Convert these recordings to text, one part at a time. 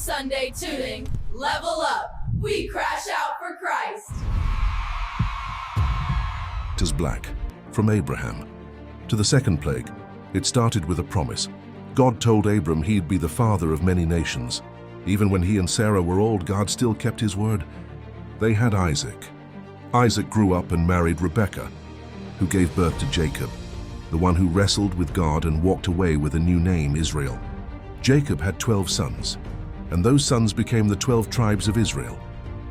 Sunday tuning. Level up. We crash out for Christ. As black, from Abraham. To the second plague, it started with a promise. God told Abram he'd be the father of many nations. Even when he and Sarah were old, God still kept his word. They had Isaac. Isaac grew up and married Rebekah, who gave birth to Jacob, the one who wrestled with God and walked away with a new name, Israel. Jacob had 12 sons, and those sons became the 12 tribes of Israel.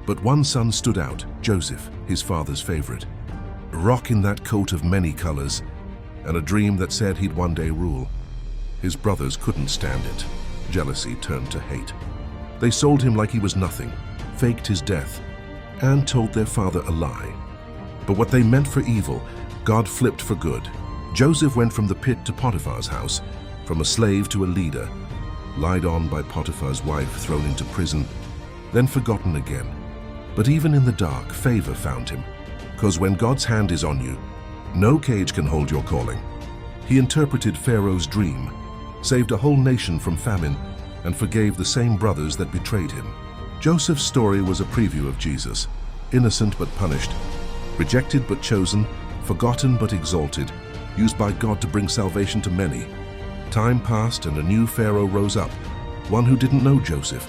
But one son stood out, Joseph, his father's favorite. A rock in that coat of many colors, and a dream that said he'd one day rule. His brothers couldn't stand it. Jealousy turned to hate. They sold him like he was nothing, faked his death, and told their father a lie. But what they meant for evil, God flipped for good. Joseph went from the pit to Potiphar's house, from a slave to a leader, lied on by Potiphar's wife, thrown into prison, then forgotten again. But even in the dark, favor found him, because when God's hand is on you, no cage can hold your calling. He interpreted Pharaoh's dream, saved a whole nation from famine, and forgave the same brothers that betrayed him. Joseph's story was a preview of Jesus, innocent but punished, rejected but chosen, forgotten but exalted, used by God to bring salvation to many. Time passed and a new Pharaoh rose up, one who didn't know Joseph.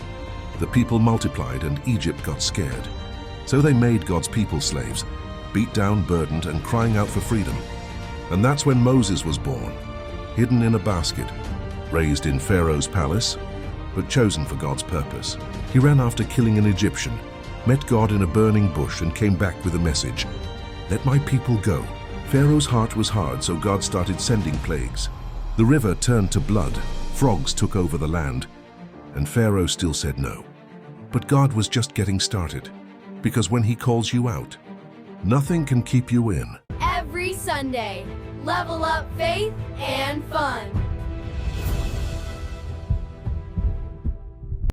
The people multiplied and Egypt got scared. So they made God's people slaves, beat down, burdened, and crying out for freedom. And that's when Moses was born, hidden in a basket, raised in Pharaoh's palace, but chosen for God's purpose. He ran after killing an Egyptian, met God in a burning bush, and came back with a message: "Let my people go." Pharaoh's heart was hard, so God started sending plagues. The river turned to blood, frogs took over the land, and Pharaoh still said no. But God was just getting started, because when he calls you out, nothing can keep you in. Every Sunday, level up faith and fun.